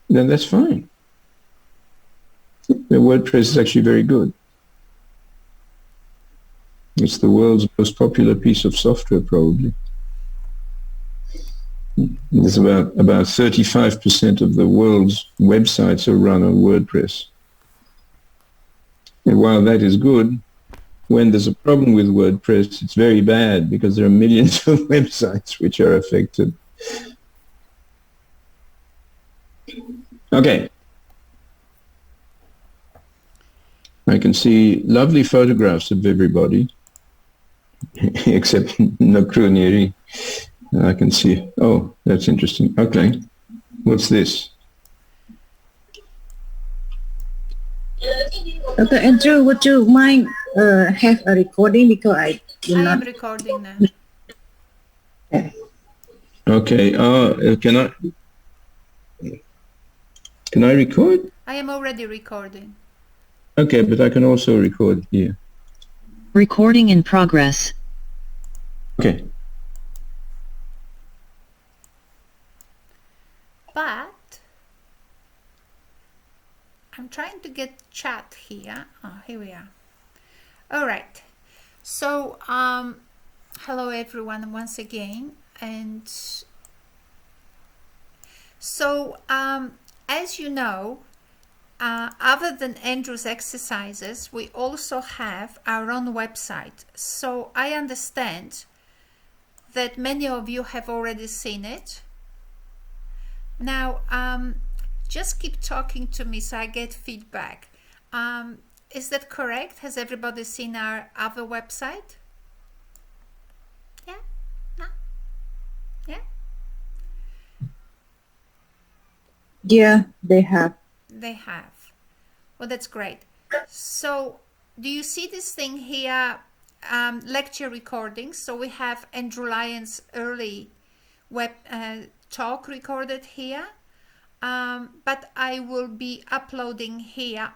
then that's fine. The WordPress is actually very good. It's the world's most popular piece of software, probably. There's about 35% of the world's websites are run on WordPress. And while that is good, when there's a problem with WordPress, it's very bad because there are millions of websites which are affected. Okay. I can see lovely photographs of everybody, except Nakruniri. I can see, oh, that's interesting. Okay. What's this? Dr. Andrew, would you mind have a recording because I am recording now. Okay. Can I record? I am already recording. Okay, but I can also record here. Recording in progress. Okay. But I'm trying to get chat here. Oh, here we are. All right. So, hello everyone once again. And so, as you know, other than Andrew's exercises, we also have our own website. So I understand that many of you have already seen it. Now, just keep talking to me so I get feedback. Is that correct? Has everybody seen our other website? Yeah? No? Yeah? Yeah, they have. They have. Well, that's great. So, do you see this thing here? Lecture recordings. So we have Andrew Lian's early web talk recorded here. But I will be uploading here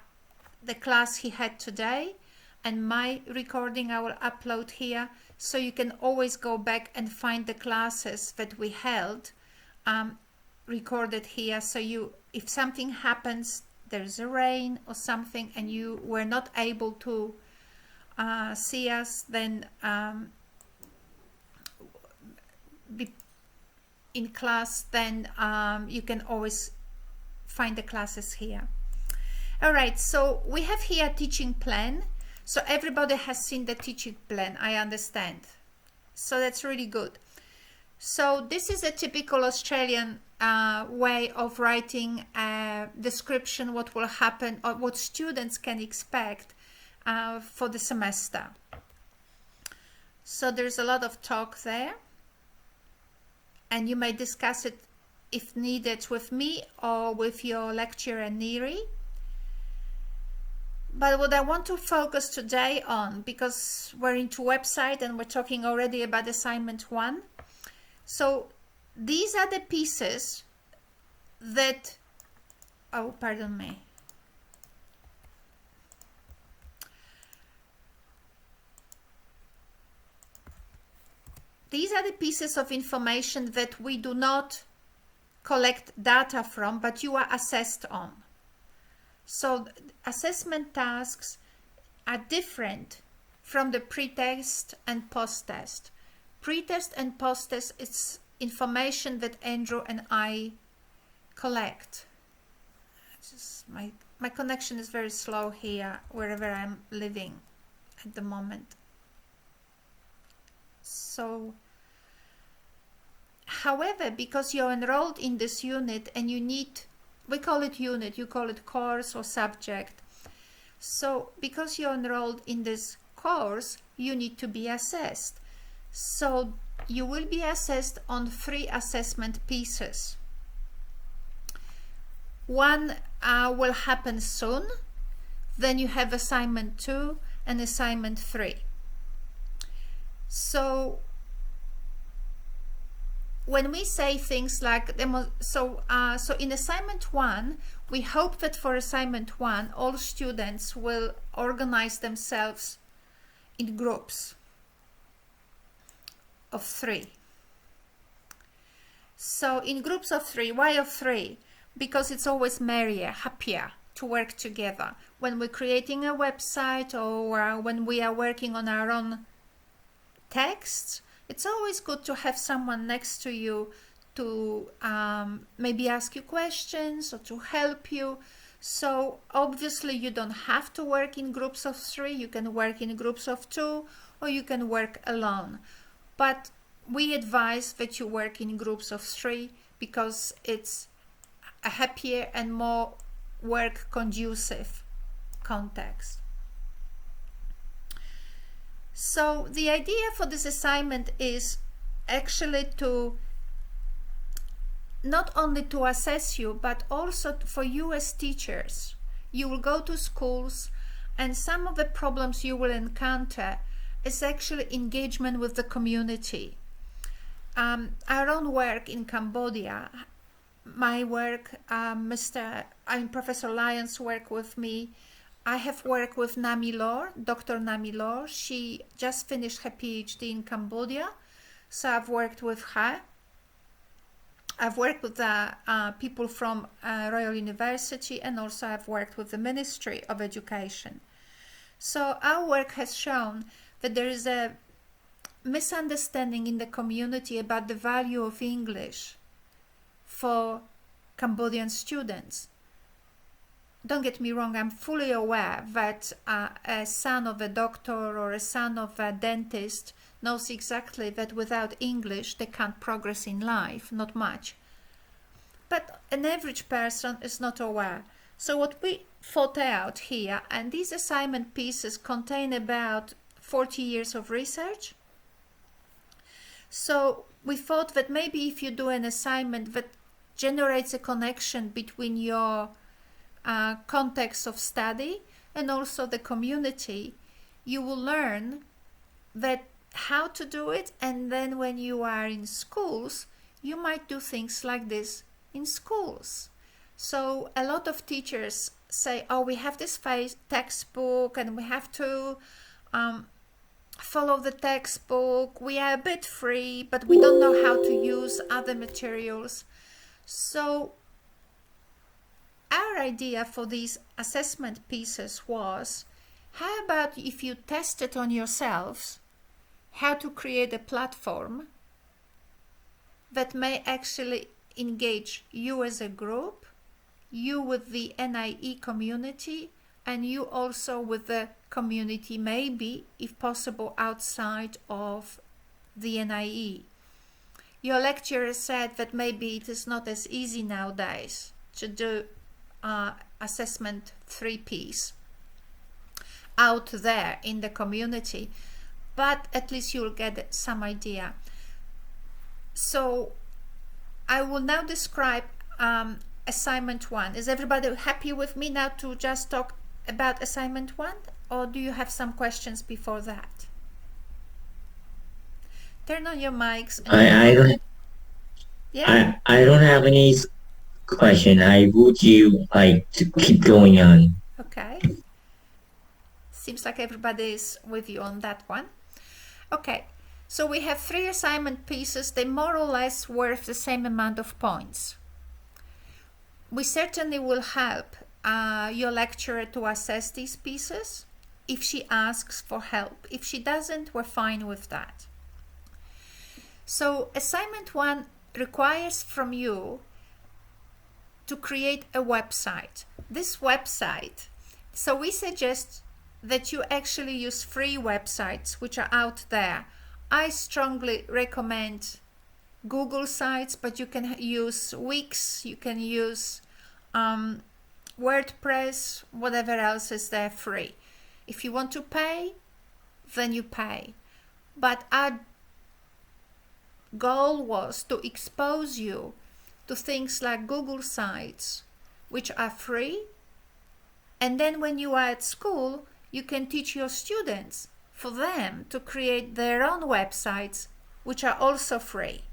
the class he had today, and my recording I will upload here, so you can always go back and find the classes that we held recorded here. So you, if something happens, there's a rain or something and you were not able to see us, then be in class, then you can always find the classes here. All right, so we have here a teaching plan. So everybody has seen the teaching plan, I understand. So that's really good. So this is a typical Australian way of writing a description, what will happen or what students can expect for the semester. So there's a lot of talk there, and you may discuss it if needed with me or with your lecturer Neri. But what I want to focus today on, because we're into website and we're talking already about assignment 1. So these are the pieces that, oh, pardon me. These are the pieces of information that we do not collect data from, but you are assessed on. So assessment tasks are different from the pre-test and post-test. Pre-test and post-test is information that Andrew and I collect. Just my connection is very slow here, wherever I'm living at the moment. So, however, because you're enrolled in this unit and you need, we call it unit, you call it course or subject. So because you're enrolled in this course, you need to be assessed. So you will be assessed on 3 assessment pieces. One will happen soon, then you have assignment 2 and assignment 3. So when we say things like so in assignment 1, we hope that for assignment 1 all students will organize themselves in groups of 3. So in groups of 3, why of 3? because it's always merrier, happier to work together. When we're creating a website or when we are working on our own texts, it's always good to have someone next to you to maybe ask you questions or to help you. So obviously you don't have to work in groups of 3, you can work in groups of 2, or you can work alone. But we advise that you work in groups of 3 because it's a happier and more work conducive context. So the idea for this assignment is actually to not only to assess you, but also for you as teachers. You will go to schools, and some of the problems you will encounter is actually engagement with the community. Our own work in Cambodia, my work, Professor Lian's work with me, I have worked with Nami Lor, Dr. Nami Lor. She just finished her PhD in Cambodia, so I've worked with her. I've worked with the people from Royal University, and also I've worked with the Ministry of Education. So our work has shown that there is a misunderstanding in the community about the value of English for Cambodian students. Don't get me wrong, I'm fully aware that a son of a doctor or a son of a dentist knows exactly that without English they can't progress in life, not much. But an average person is not aware. So what we thought out here, and these assignment pieces contain about 40 years of research. So we thought that maybe if you do an assignment that generates a connection between your context of study and also the community, you will learn that how to do it, and then when you are in schools, you might do things like this in schools. So a lot of teachers say, oh, we have this textbook and we have to follow the textbook. We are a bit free, but we don't know how to use other materials. So our idea for these assessment pieces was, how about if you test it on yourselves, how to create a platform that may actually engage you as a group, you with the NIE community, and you also with the community, maybe, if possible, outside of the NIE. Your lecturer said that maybe it is not as easy nowadays to do assessment 3-piece out there in the community, but at least you'll get some idea. So I will now describe assignment 1. Is everybody happy with me now to just talk about assignment 1, or do you have some questions before that? Turn on your mics. I don't. Yeah. I don't have any question. I would you like to keep going on? Okay. Seems like everybody is with you on that one. Okay. So we have 3 assignment pieces. They more or less worth the same amount of points. We certainly will help your lecturer to assess these pieces if she asks for help. If she doesn't, we're fine with that. So assignment 1 requires from you to create a website. This website, so we suggest that you actually use free websites which are out there. I strongly recommend Google sites, but you can use Wix, you can use WordPress, whatever else is there free. If you want to pay, then you pay. But our goal was to expose you to things like Google sites, which are free, and then when you are at school, you can teach your students for them to create their own websites, which are also free.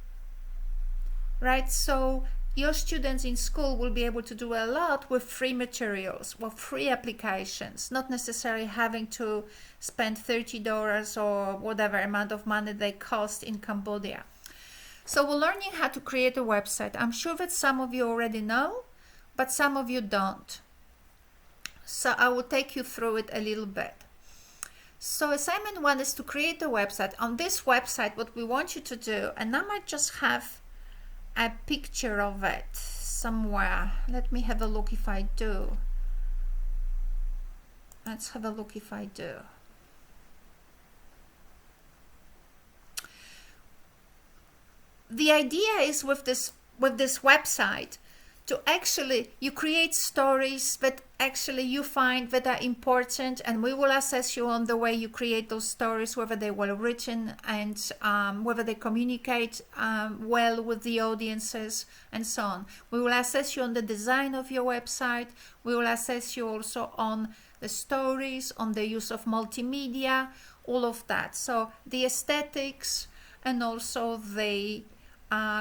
Right? So your students in school will be able to do a lot with free materials, with free applications, not necessarily having to spend $30 or whatever amount of money they cost in Cambodia. So we're learning how to create a website. I'm sure that some of you already know. but some of you don't. So I will take you through it a little bit. So assignment 1 is to create a website. On this website, what we want you to do, and I might just have a picture of it somewhere. Let me have a look if I do. Let's have a look if I do. The idea is with this website to actually, you create stories that actually you find that are important, and we will assess you on the way you create those stories, whether they were written and whether they communicate well with the audiences and so on. We will assess you on the design of your website. We will assess you also on the stories, on the use of multimedia, all of that. So the aesthetics and also the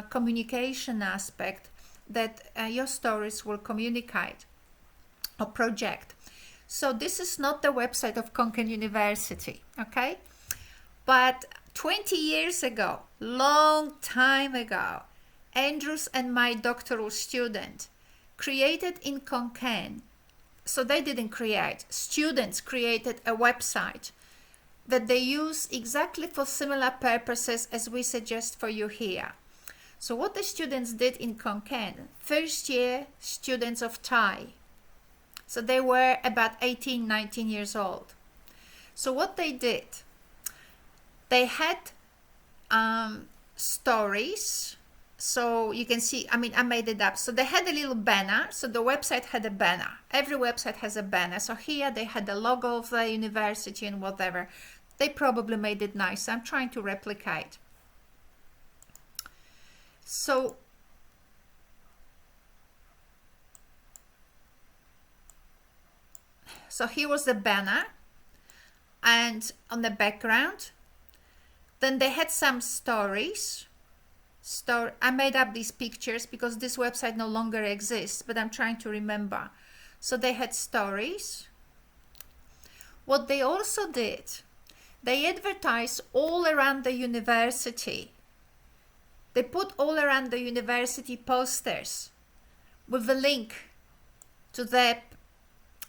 communication aspect that your stories will communicate or project. So this is not the website of Konkan University, okay? But 20 years ago, long time ago, Andrews and my doctoral student created in Konkan. So they didn't create, students created a website that they use exactly for similar purposes as we suggest for you here. So what the students did in Konkan, first year students of Thai. So they were about 18, 19 years old. So what they did, they had stories. So you can see, I made it up. So they had a little banner. So the website had a banner. Every website has a banner. So here they had the logo of the university and whatever. They probably made it nice. I'm trying to replicate. So here was the banner, and on the background, then they had some stories. I made up these pictures because this website no longer exists, but I'm trying to remember. So they had stories. What they also did, they advertised all around the university. They put all around the university posters with a link to their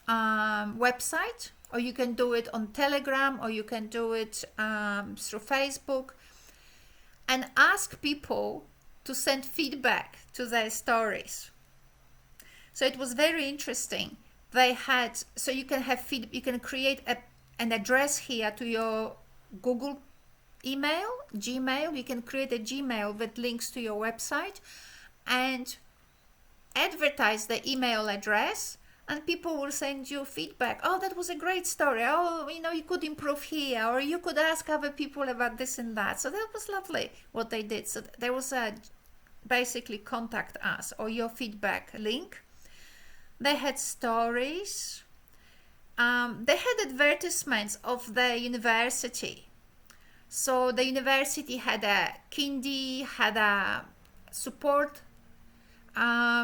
website, or you can do it on Telegram, or you can do it through Facebook, and ask people to send feedback to their stories. So it was very interesting. They had, so you can have you can create an address here to your Google email, Gmail. You can create a Gmail that links to your website and advertise the email address, and people will send you feedback. Oh, that was a great story. Oh, you could improve here, or you could ask other people about this and that. So that was lovely what they did. So there was a basically contact us or your feedback link. They had stories. They had advertisements of the university. So the university had a kindy, had a support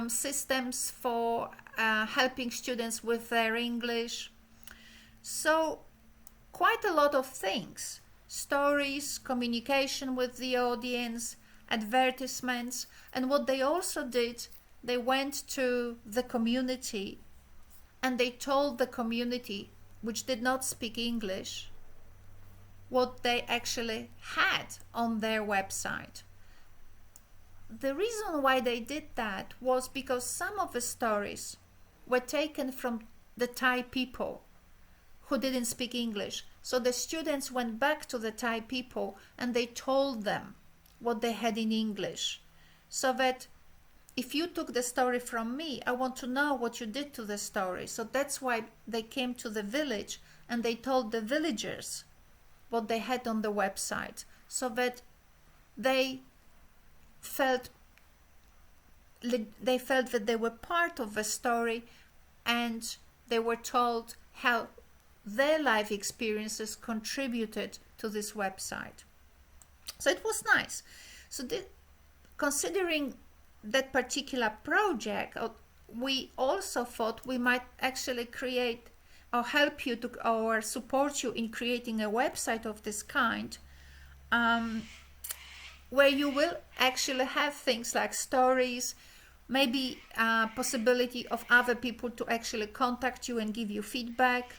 systems for helping students with their English. So quite a lot of things. Stories, communication with the audience, advertisements. And what they also did, they went to the community and they told the community, which did not speak English, what they actually had on their website. The reason why they did that was because some of the stories were taken from the Thai people who didn't speak English. So the students went back to the Thai people and they told them what they had in English. So that if you took the story from me, I want to know what you did to the story. So that's why they came to the village and they told the villagers what they had on the website, so that they felt that they were part of the story, and they were told how their life experiences contributed to this website. So it was nice. So considering that particular project, we also thought we might actually create or help you to, or support you in creating a website of this kind, where you will actually have things like stories, maybe possibility of other people to actually contact you and give you feedback.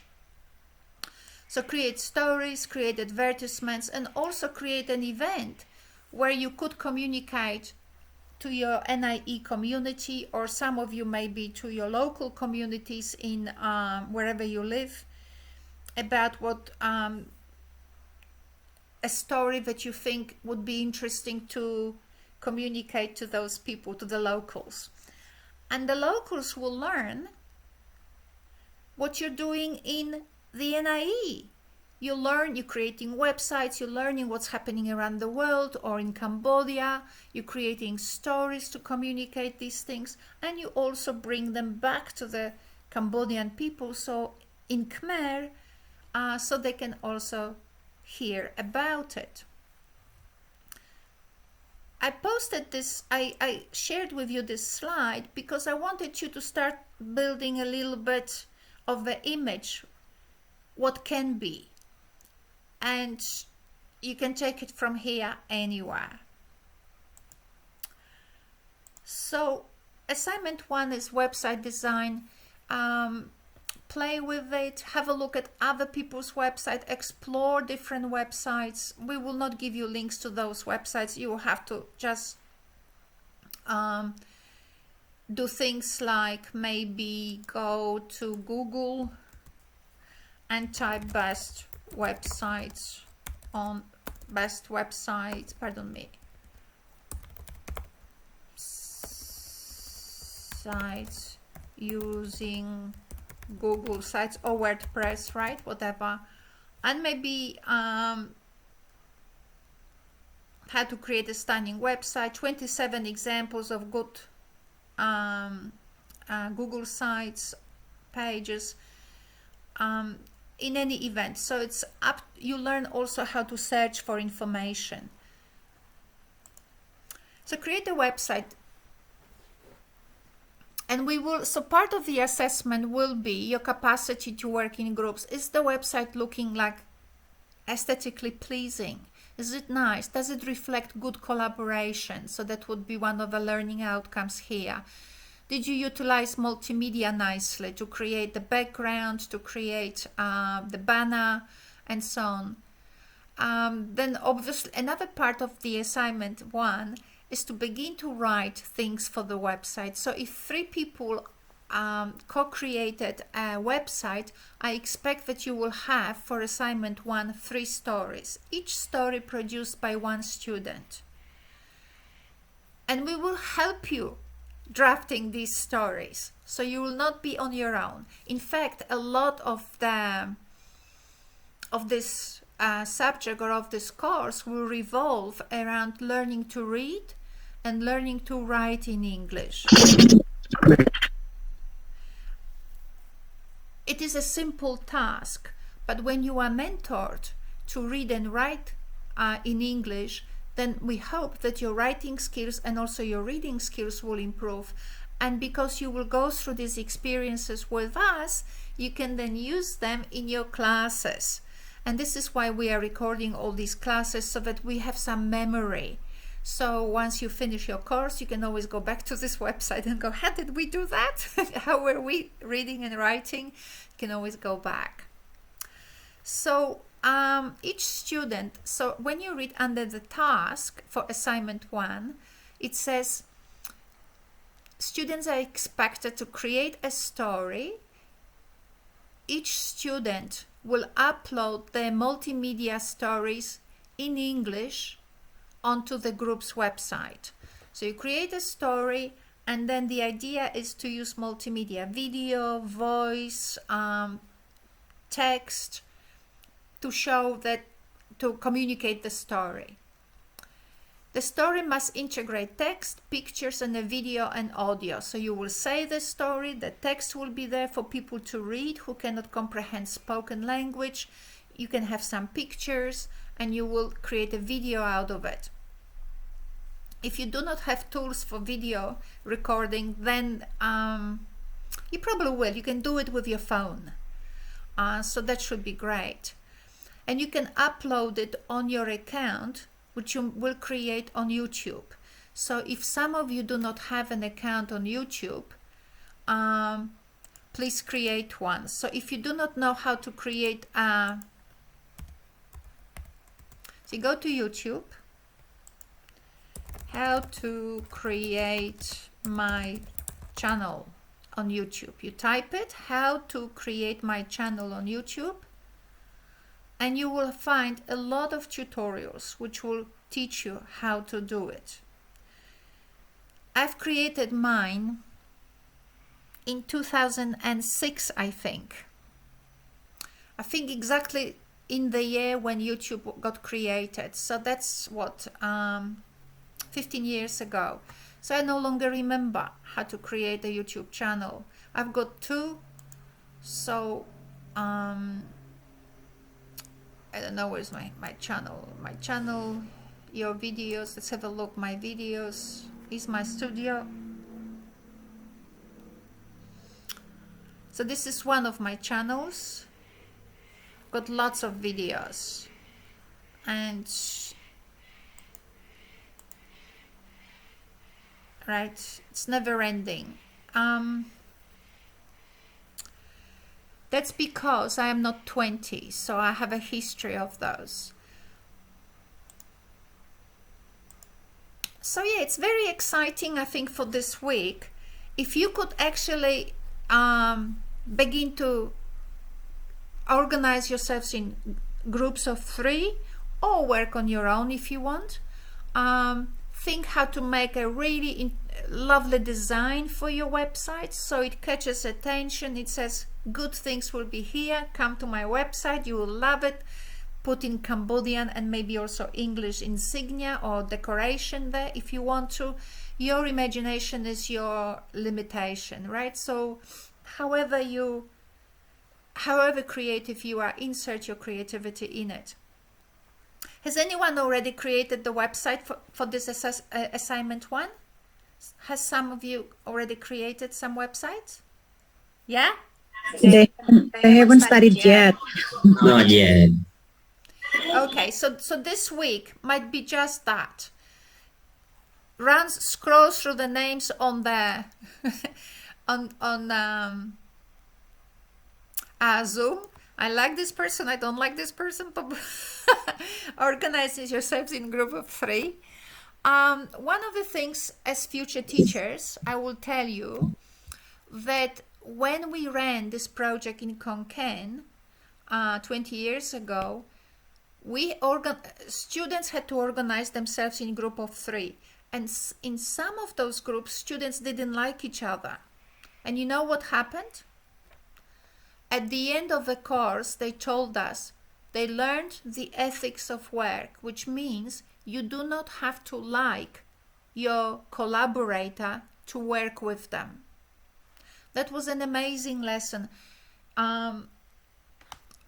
So create stories, create advertisements, and also create an event where you could communicate to your NIE community, or some of you maybe to your local communities in wherever you live, about what a story that you think would be interesting to communicate to those people, to the locals. And the locals will learn what you're doing in the NIE. You learn, you're creating websites, you're learning what's happening around the world or in Cambodia, you're creating stories to communicate these things, and you also bring them back to the Cambodian people, so in Khmer, so they can also hear about it. I posted this, I shared with you this slide because I wanted you to start building a little bit of the image, what can be. And you can take it from here anywhere. So assignment 1 is website design. Play with it, have a look at other people's websites, explore different websites. We will not give you links to those websites. You will have to just do things like maybe go to Google and type best websites on best websites, pardon me, sites using Google sites or WordPress, right? Whatever. And maybe how to create a stunning website, 27 examples of good Google sites, pages, in any event. So it's up, you learn also how to search for information. So create a website. And we will, so part of the assessment will be your capacity to work in groups. Is the website looking like aesthetically pleasing? Is it nice? Does it reflect good collaboration? So that would be one of the learning outcomes here. Did you utilize multimedia nicely to create the background, to create the banner, and so on? Then obviously another part of the assignment 1 is to begin to write things for the website. So if 3 people co-created a website, I expect that you will have for assignment 1 3 stories, each story produced by 1 student. And we will help you drafting these stories, so you will not be on your own. In fact, a lot of this subject or of this course will revolve around learning to read and learning to write in English. It is a simple task, but when you are mentored to read and write in English, then we hope that your writing skills and also your reading skills will improve. And because you will go through these experiences with us, you can then use them in your classes. And this is why we are recording all these classes, so that we have some memory. So once you finish your course, you can always go back to this website and go, how did we do that? How were we reading and writing? You can always go back. So each student, so when you read under the task for assignment 1, it says students are expected to create a story. Each student will upload their multimedia stories in English onto the group's website. So you create a story, and then the idea is to use multimedia, video, voice, text, to show that, to communicate the story. The story must integrate text, pictures, and a video and audio. So you will say the story, the text will be there for people to read who cannot comprehend spoken language. You can have some pictures, and you will create a video out of it. If you do not have tools for video recording, then you probably will. You can do it with your phone. So that should be great. And you can upload it on your account, which you will create on YouTube. So if some of you do not have an account on YouTube, please create one. So if you do not know how to create so you go to YouTube, how to create my channel on YouTube. You type it, how to create my channel on YouTube, and you will find a lot of tutorials which will teach you how to do it. I've created mine in 2006, I think exactly in the year when YouTube got created. So that's what, 15 years ago. So I no longer remember how to create a YouTube channel. I've got two, so I don't know where's my channel. My channel, your videos, let's have a look. My videos is my studio. So this is one of my channels. Got lots of videos, and right, it's never ending. That's because I am not 20, so I have a history of those. So yeah, it's very exciting, I think, for this week. If you could actually begin to organize yourselves in groups of 3 or work on your own if you want. Think how to make a really lovely design for your website so it catches attention. It says good things will be here, come to my website, you will love it. Put in Cambodian and maybe also English insignia or decoration there if you want to. Your imagination is your limitation, right? So however creative you are, insert your creativity in it. Has anyone already created the website for this assignment 1? Has some of you already created some websites? Yeah? They haven't started yet. Not yet. Okay, so this week might be just that. Scroll through the names on the Zoom. I like this person, I don't like this person. Organizing yourselves in group of 3. One of the things as future teachers, I will tell you that when we ran this project in Konkan 20 years ago, students had to organize themselves in group of 3. And in some of those groups, students didn't like each other. And you know what happened? At the end of the course, they told us they learned the ethics of work, which means you do not have to like your collaborator to work with them. That was an amazing lesson.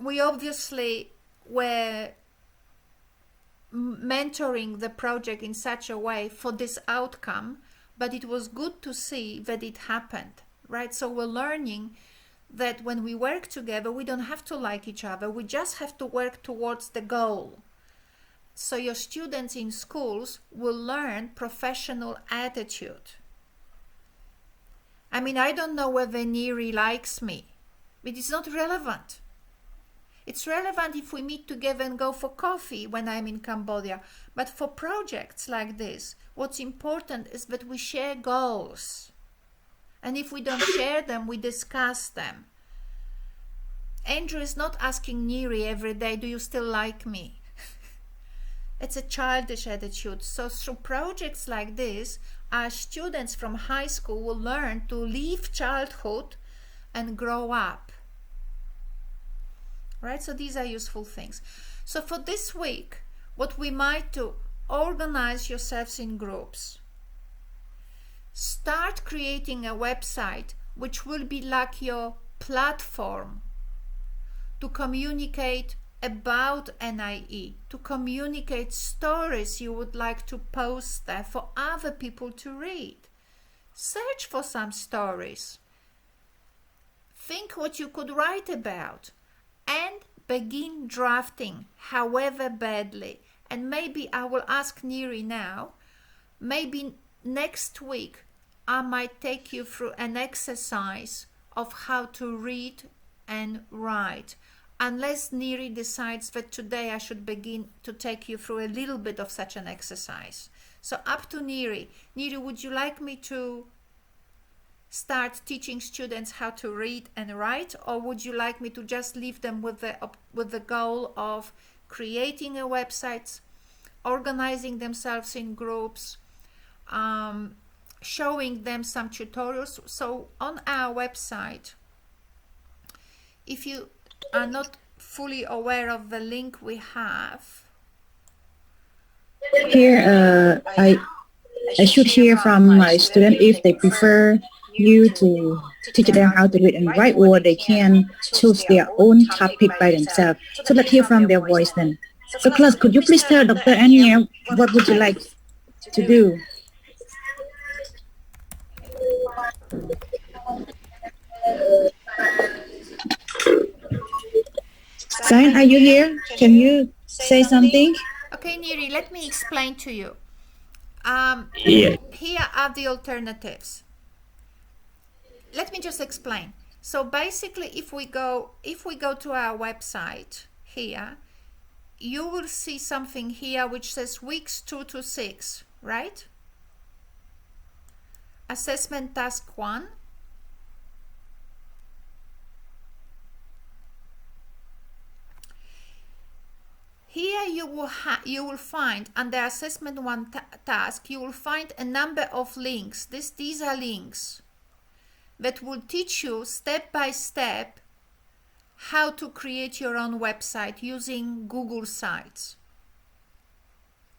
We obviously were mentoring the project in such a way for this outcome, but it was good to see that it happened, right? So we're learning that when we work together, we don't have to like each other, we just have to work towards the goal. So your students in schools will learn professional attitude. I mean, I don't know whether Neri likes me, but it's not relevant. It's relevant if we meet together and go for coffee when I'm in Cambodia. But for projects like this, what's important is that we share goals. And if we don't share them, we discuss them. Andrew is not asking Neri every day, do you still like me? It's a childish attitude. So through projects like this, our students from high school will learn to leave childhood and grow up. Right? So these are useful things. So for this week, what we might do, organize yourselves in groups. Start creating a website which will be like your platform to communicate about NIE, to communicate stories you would like to post there for other people to read. Search for some stories. Think what you could write about and begin drafting, however badly. And maybe I will ask Neri now, maybe next week I might take you through an exercise of how to read and write, unless Neri decides that today I should begin to take you through a little bit of such an exercise. So up to Neri. Neri, would you like me to start teaching students how to read and write, or would you like me to just leave them with the goal of creating a website, organizing themselves in groups, showing them some tutorials? So on our website, if you are not fully aware of the link we have Here, I should hear from my student if they prefer you to teach them how to read and write, or they can choose their own topic by themselves. So let's hear from their voice then. So class, could you please tell Dr. Ania what would you like to do? Zion, are you here? Can you say something? Okay, Neri, let me explain to you. Yeah. Here are the alternatives. Let me just explain. So basically, if we go to our website here, you will see something here which says weeks 2 to 6, right? Assessment task 1. Here you will find under assessment 1 task, you will find a number of links. These are links that will teach you step by step how to create your own website using Google Sites.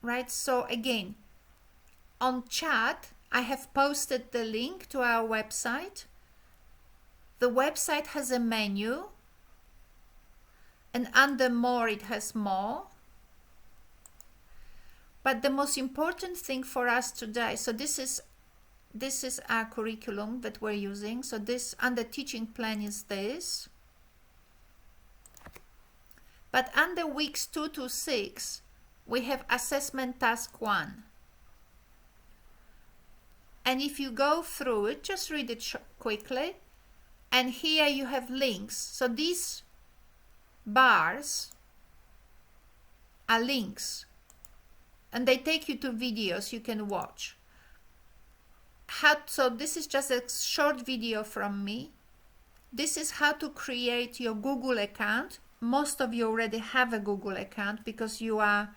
Right? So again, on chat, I have posted the link to our website. The website has a menu, and under more it has more. But the most important thing for us today, so this is our curriculum that we're using. So this under teaching plan is this. But under weeks 2 to 6, we have assessment task 1. And if you go through it, just read it quickly. And here you have links. So these bars are links. And they take you to videos you can watch. So this is just a short video from me. This is how to create your Google account. Most of you already have a Google account because your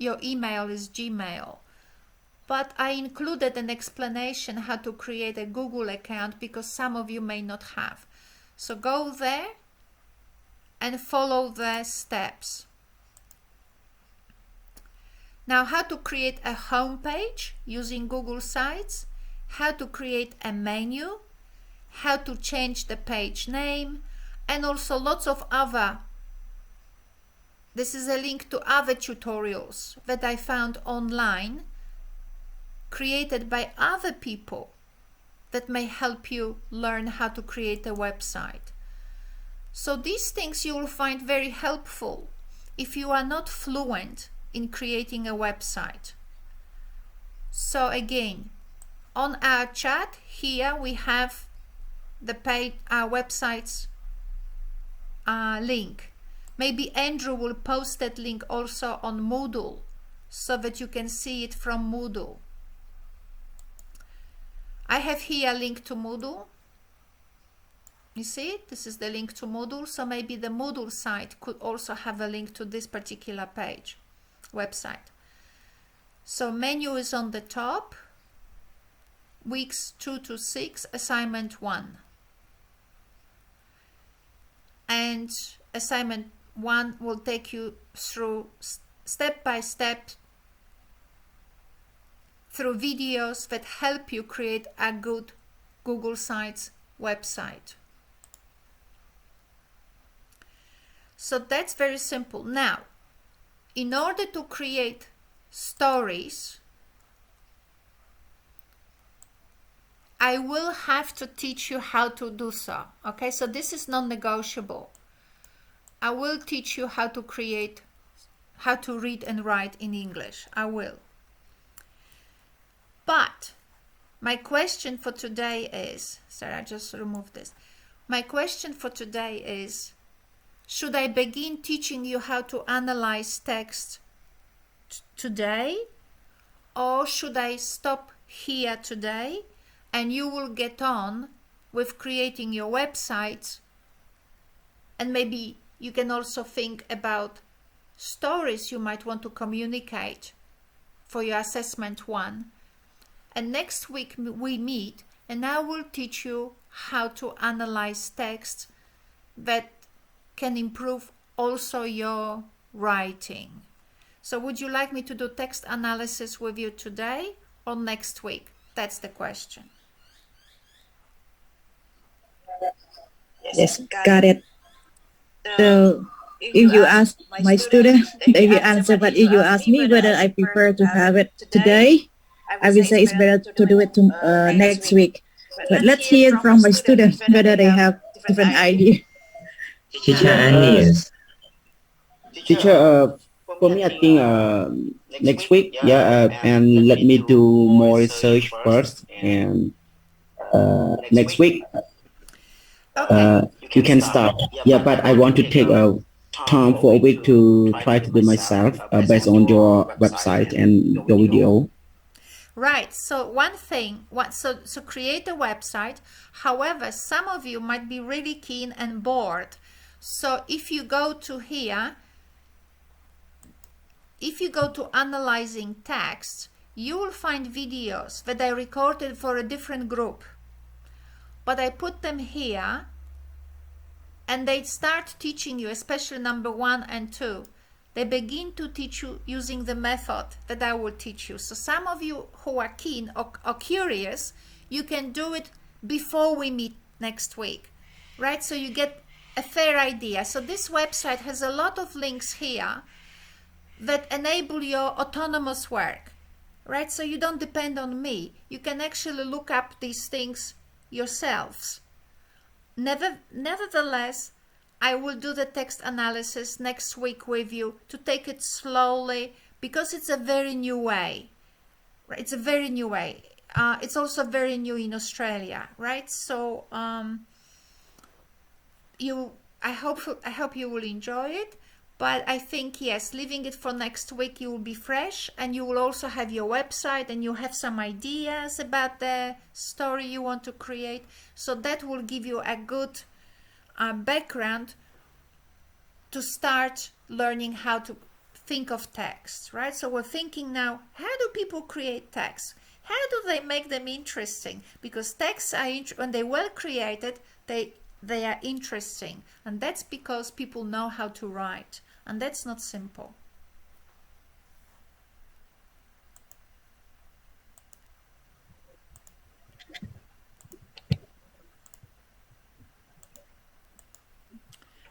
email is Gmail. But I included an explanation how to create a Google account because some of you may not have. So go there and follow the steps. Now, how to create a home page using Google Sites, how to create a menu, how to change the page name, and also lots of other. This is a link to other tutorials that I found online, created by other people that may help you learn how to create a website. So these things you will find very helpful if you are not fluent in creating a website. So again, on our chat here we have the page, our website's link. Maybe Andrew will post that link also on Moodle so that you can see it from Moodle. I have here a link to Moodle. You see, this is the link to Moodle, so maybe the Moodle site could also have a link to this particular page, website. So menu is on the top, weeks 2 to 6, assignment 1. And assignment 1 will take you through step by step through videos that help you create a good Google Sites website. So that's very simple. Now, in order to create stories, I will have to teach you how to do so. Okay, so this is non-negotiable. I will teach you how to create, how to read and write in English. I will. But my question for today is, sorry, I just removed this. My question for today is, should I begin teaching you how to analyze text today, or should I stop here today and you will get on with creating your website, and maybe you can also think about stories you might want to communicate for your assessment 1. And next week we meet and I will teach you how to analyze text that can improve also your writing. So would you like me to do text analysis with you today or next week? That's the question. Yes, got it. So if you ask my student, they will answer. But if you ask me whether I prefer to have it today, I will say it's better to do it next week. But let's hear from my students whether they have different idea. Teacher Anias. Teacher, for me, I think next week, and let me do more research first, and next week, you can start. Yeah, but I want to take time for a week to try to do myself based on your website and your video. Right. So one thing, so create a website. However, some of you might be really keen and bored. So if you go to here, if you go to analyzing text, you will find videos that I recorded for a different group. But I put them here and they start teaching you, especially number 1 and 2. They begin to teach you using the method that I will teach you. So some of you who are keen or curious, you can do it before we meet next week, right? So you get a fair idea. So this website has a lot of links here that enable your autonomous work, right? So you don't depend on me. You can actually look up these things yourselves. Nevertheless, I will do the text analysis next week with you to take it slowly because it's a very new way. Right? It's a very new way. It's also very new in Australia, right? So I hope you will enjoy it. But I think, yes, leaving it for next week, you will be fresh and you will also have your website and you have some ideas about the story you want to create. So that will give you a good background to start learning how to think of text, right? So we're thinking now, how do people create text? How do they make them interesting? Because texts are, when they're well created, they are interesting. And that's because people know how to write. And that's not simple.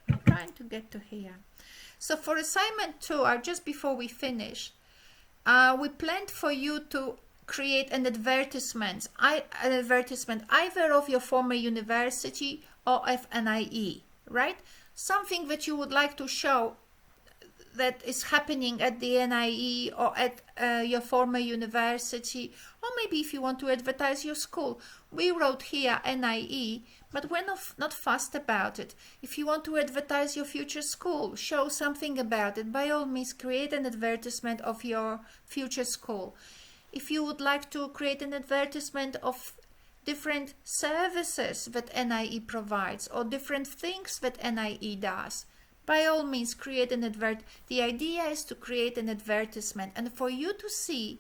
I'm trying to get to here. So for assignment 2, just before we finish, we planned for you to create an advertisement either of your former university or of NIE, right? Something that you would like to show that is happening at the NIE or at your former university, or maybe if you want to advertise your school. We wrote here NIE, but we're not fussed about it. If you want to advertise your future school, show something about it, by all means create an advertisement of your future school. If you would like to create an advertisement of different services that NIE provides or different things that NIE does, by all means create an advert. The idea is to create an advertisement and for you to see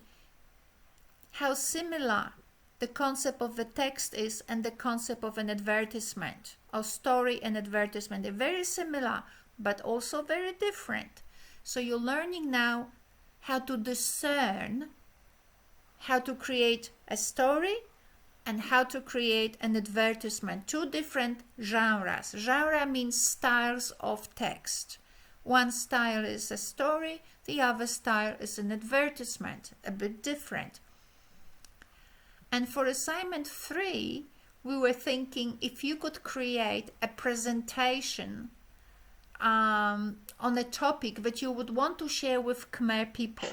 how similar the concept of the text is and the concept of an advertisement or story and advertisement. They're very similar but also very different. So you're learning now how to discern how to create a story and how to create an advertisement. 2 different genres. Genre means styles of text. One style is a story, the other style is an advertisement, a bit different. And for assignment 3, we were thinking if you could create a presentation on a topic that you would want to share with Khmer people.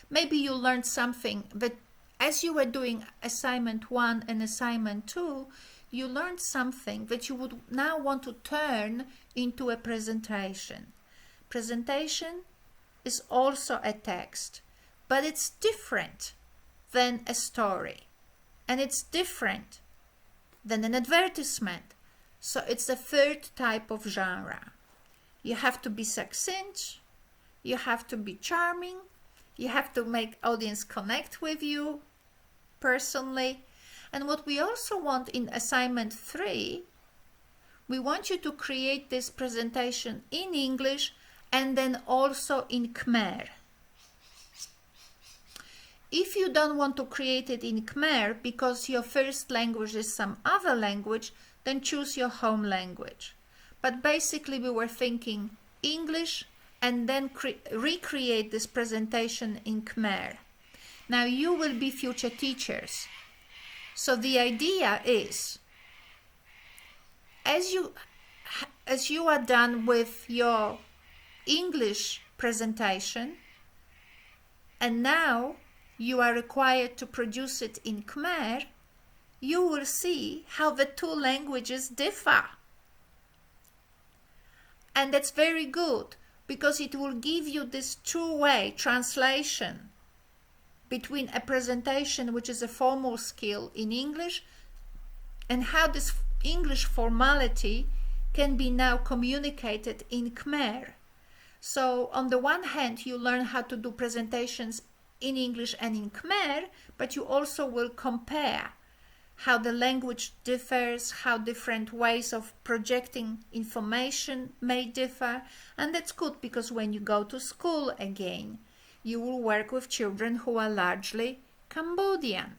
Maybe you learned something, but as you were doing assignment 1 and assignment 2, you learned something that you would now want to turn into a presentation. Presentation is also a text, but it's different than a story, and it's different than an advertisement. So it's the third type of genre. You have to be succinct, you have to be charming, you have to make audience connect with you personally. And what we also want in assignment 3, we want you to create this presentation in English and then also in Khmer. If you don't want to create it in Khmer because your first language is some other language, then choose your home language. But basically we were thinking English and then recreate this presentation in Khmer. Now you will be future teachers. So the idea is, as you are done with your English presentation, and now you are required to produce it in Khmer, you will see how the two languages differ. And that's very good, because it will give you this two-way translation between a presentation, which is a formal skill in English, and how this English formality can be now communicated in Khmer. So on the one hand, you learn how to do presentations in English and in Khmer, but you also will compare how the language differs, how different ways of projecting information may differ. And that's good, because when you go to school again, you will work with children who are largely Cambodian.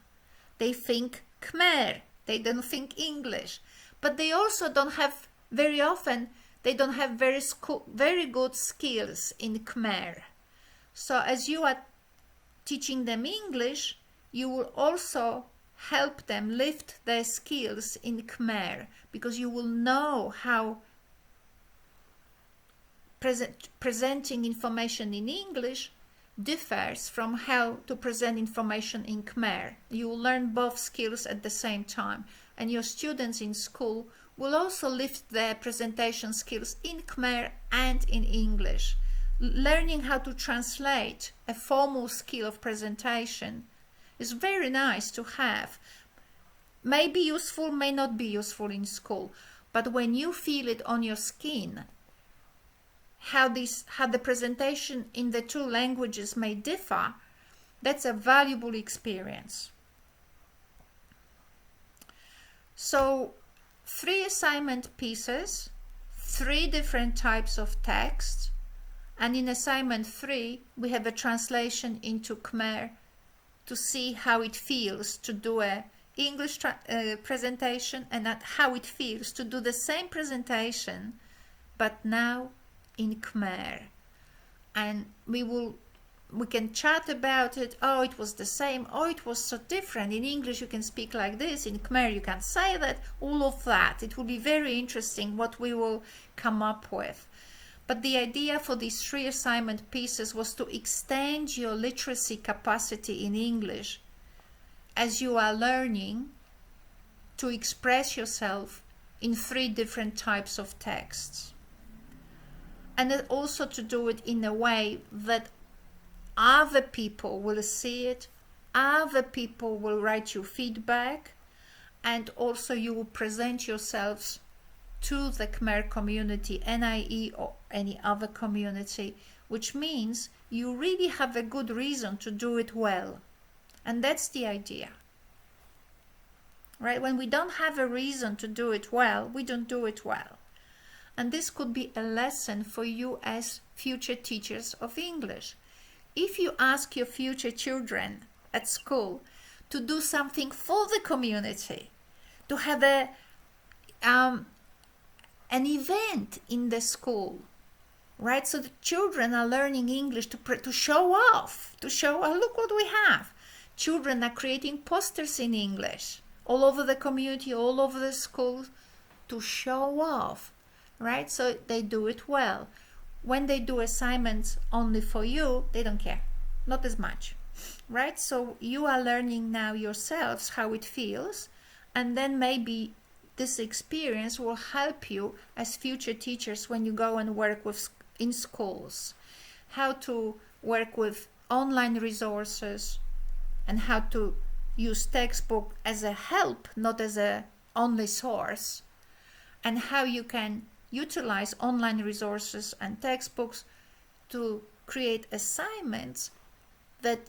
They think Khmer, they don't think English, but they also don't have, very often, they don't have very good skills in Khmer. So as you are teaching them English, you will also help them lift their skills in Khmer, because you will know how presenting information in English differs from how to present information in Khmer. You will learn both skills at the same time, and your students in school will also lift their presentation skills in Khmer and in English. Learning how to translate a formal skill of presentation is very nice to have. May be useful, may not be useful in school, but when you feel it on your skin, how the presentation in the two languages may differ, that's a valuable experience. So 3 assignment pieces, 3 different types of text, and in assignment 3 we have a translation into Khmer to see how it feels to do a English presentation, and how it feels to do the same presentation but now in Khmer. And we can chat about it. Oh, it was the same. Oh, it was so different. In English you can speak like this, in Khmer you can say that. All of that, it will be very interesting what we will come up with. But the idea for these 3 assignment pieces was to extend your literacy capacity in English as you are learning to express yourself in 3 different types of texts. And also to do it in a way that other people will see it, other people will write you feedback, and also you will present yourselves to the Khmer community, NIE or any other community, which means you really have a good reason to do it well. And that's the idea. Right? When we don't have a reason to do it well, we don't do it well. And this could be a lesson for you as future teachers of English. If you ask your future children at school to do something for the community, to have an event in the school, right? So the children are learning English to show off, look what we have. Children are creating posters in English all over the community, all over the school, to show off, right? So they do it well. When they do assignments only for you, they don't care. not as much, right? So you are learning now yourselves how it feels, and then maybe this experience will help you as future teachers when you go and work with in schools, how to work with online resources and how to use textbook as a help, not as a only source, and how you can utilize online resources and textbooks to create assignments that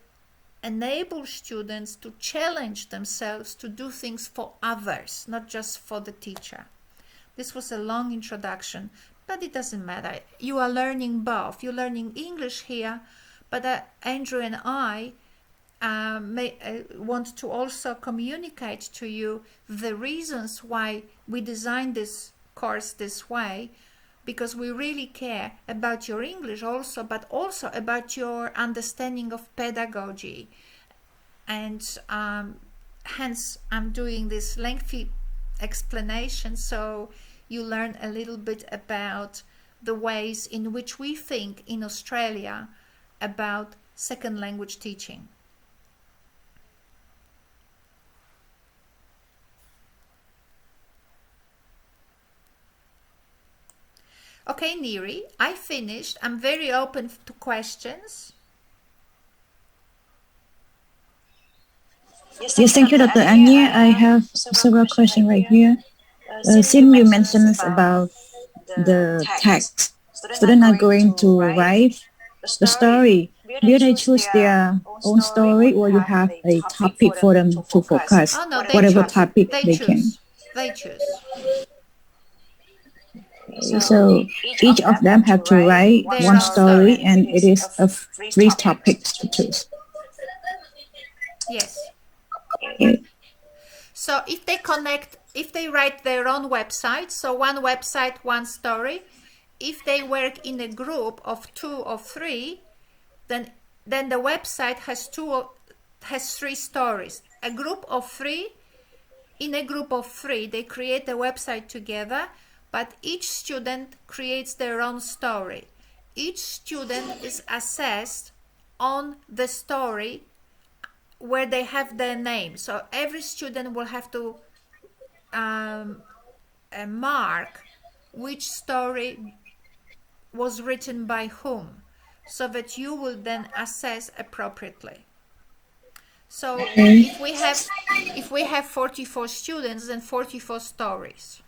enable students to challenge themselves to do things for others, not just for the teacher. This was a long introduction, but it doesn't matter. You are learning both. You're learning English here, but Andrew and I want to also communicate to you the reasons why we designed this course this way, because we really care about your English also, but also about your understanding of pedagogy. And hence I'm doing this lengthy explanation so you learn a little bit about the ways in which we think in Australia about second language teaching. Okay, Neri, I finished. I'm very open to questions. Yes, thank you, Dr. Ania. I have several questions right here. Since you mentioned about the text, students are going to write the story. Do they choose their own story, or you have a topic for them to focus? Oh no, whatever topic they can. They choose. So each of them have to write Their one own story, story. and it is of three topics to choose. Yes. Okay. So if they write their own website, so one website, one story, if they work in a group of 2 or 3, then the website has 3 stories. A group of 3, in a group of 3, they create a website together, but each student creates their own story. Each student is assessed on the story where they have their name. So every student will have to mark which story was written by whom, so that you will then assess appropriately. So if we have 44 students, then 44 stories.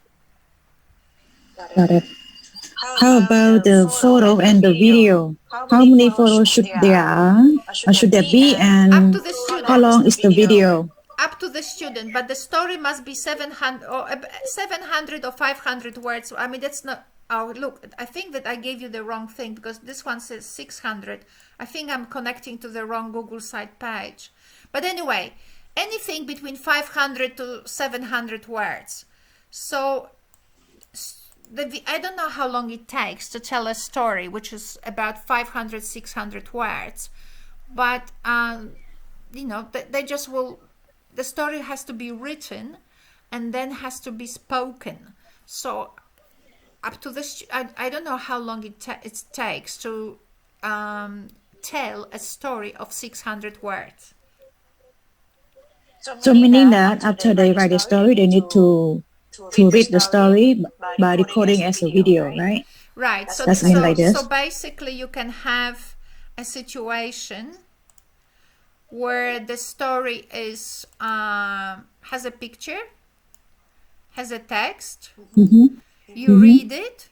Got it. How about the photo and the video? How many photos should there be, and Up to the student. how long is the video? Up to the student, but the story must be 700 or 500 words. I mean, that's not. Oh, look, I think that I gave you the wrong thing, because this one says 600. I think I'm connecting to the wrong Google site page. But anyway, anything between 500 to 700 words. So I don't know how long it takes to tell a story, which is about 500, 600 words. But, you know, they just will, the story has to be written and then has to be spoken. So up to this, I don't know how long it takes to tell a story of 600 words. So meaning that after they write the story, they need to read the story by recording as a video, right? Right. So That's mean like this. So basically, you can have a situation where the story is has a picture, has a text. You read it,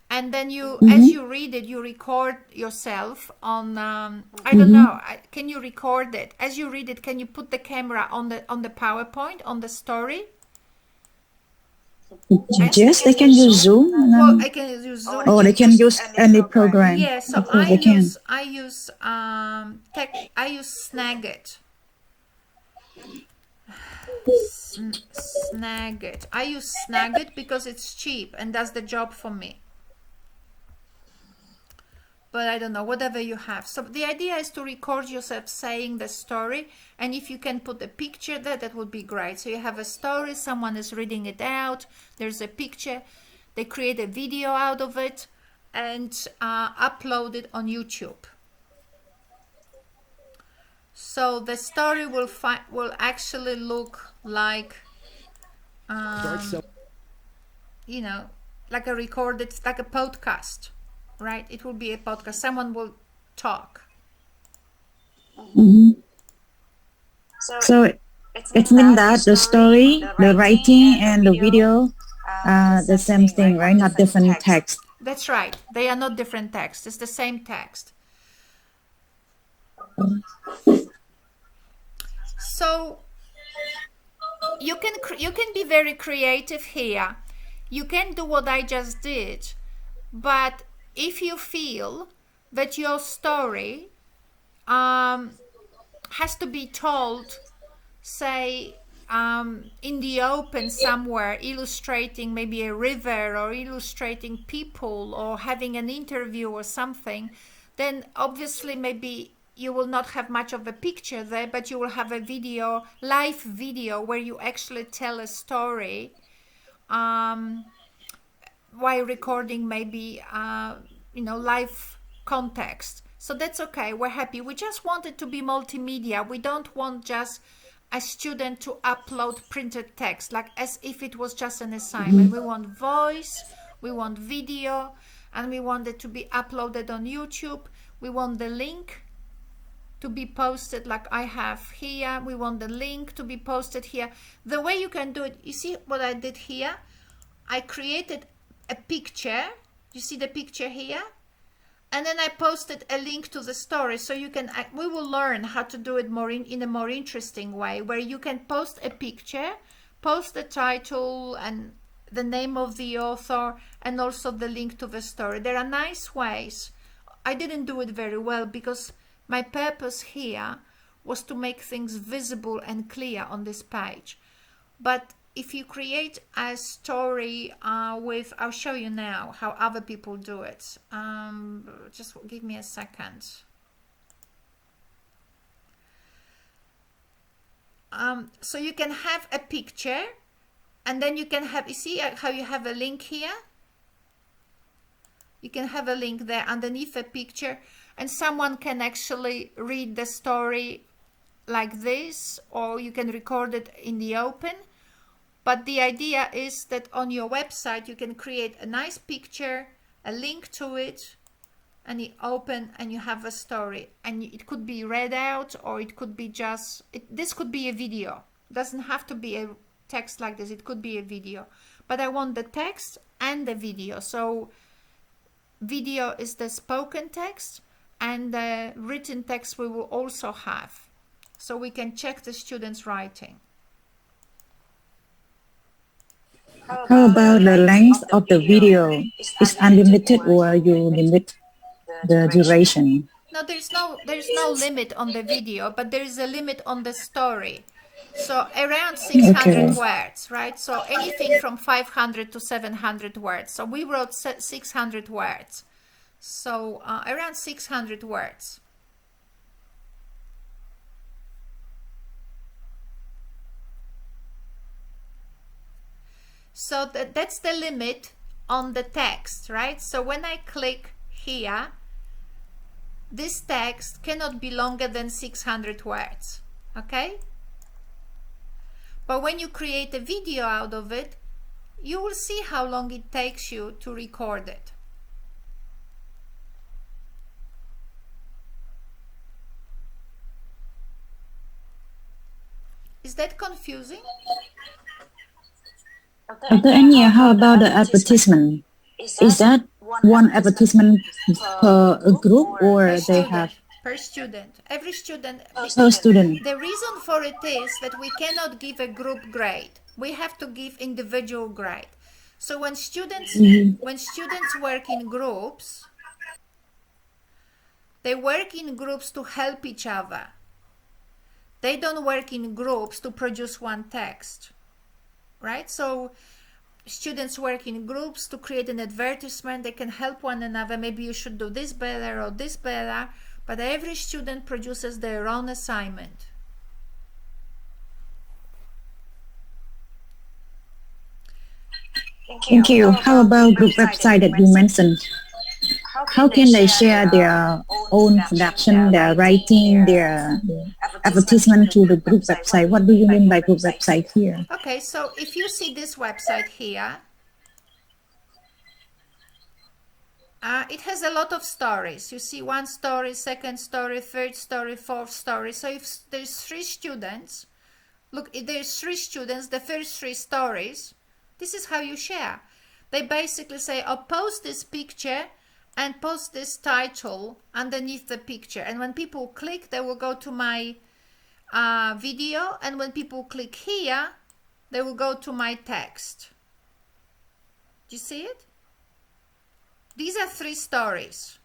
and then you, as you read it, you record yourself on. I don't know. Can you record it as you read it? Can you put the camera on the PowerPoint on the story? Yes, they can use Zoom. Well, I can use Zoom. Or they can use any program. Yeah, so of course they can. I use Snagit. Snagit. I use Snagit because it's cheap and does the job for me. But I don't know, whatever you have. So the idea is to record yourself saying the story, and if you can put a picture there, that would be great. So you have a story, someone is reading it out, there's a picture, they create a video out of it and upload it on YouTube. So the story will actually look like, you know, like a recorded, like a podcast, right? It will be a podcast. Someone will talk. Mhm. So it means that the story, the writing, and the video are the same thing, right? Not different text. That's right. They are not different texts. It's the same text. So you can be very creative here. You can do what I just did, but if you feel that your story has to be told, say, in the open somewhere, illustrating maybe a river or illustrating people or having an interview or something, then obviously maybe you will not have much of a picture there, but you will have a video, live video, where you actually tell a story while recording maybe live context. So that's okay, we're happy. We just want it to be multimedia. We don't want just a student to upload printed text like as if it was just an assignment. We want voice, we want video, and we want it to be uploaded on YouTube. We want the link to be posted like I have here. We want the link to be posted here. The way you can do it, you see what I did here? I created a picture. You see the picture here? And then I posted a link to the story, so you can. We will learn how to do it more in a more interesting way, where you can post a picture, post the title and the name of the author, and also the link to the story. There are nice ways. I didn't do it very well because my purpose here was to make things visible and clear on this page. But if you create a story I'll show you now how other people do it. Just give me a second. So you can have a picture, and then you can have, you see how you have a link here? You can have a link there underneath a picture, and someone can actually read the story like this, or you can record it in the open. But the idea is that on your website, you can create a nice picture, a link to it, and you open and you have a story. And it could be read out, or it could be just, this could be a video. It doesn't have to be a text like this. It could be a video. But I want the text and the video. So video is the spoken text, and the written text we will also have. So we can check the students' writing. How about the length of the video? Is unlimited or you limit the duration? No, there's no limit on the video, but there is a limit on the story. So around 600 words, right? So anything from 500 to 700 words. So we wrote 600 words. So around 600 words. So that's the limit on the text, right? So when I click here, this text cannot be longer than 600 words, okay? But when you create a video out of it, you will see how long it takes you to record it. Is that confusing? Dr. Ania, how about the advertisement? Is that one advertisement per group, or they have? Per student. Every student. Per student. The reason for it is that we cannot give a group grade. We have to give individual grade. So when students work in groups, they work in groups to help each other. They don't work in groups to produce one text, right? So students work in groups to create an advertisement. They can help one another. Maybe you should do this better or this better. But every student produces their own assignment. Thank you. How about group website that you mentioned? how can they share their own production, their writing, their advertisement to the group website? What do you mean by group website here? Okay, so if you see this website here, it has a lot of stories. You see one story, second story, third story, fourth story. So if there's 3 students, look, if there's 3 students, the first 3 stories, this is how you share. They basically say, oh, post this picture and post this title underneath the picture. And when people click, they will go to my video. And when people click here, they will go to my text. Do you see it? These are 3 stories.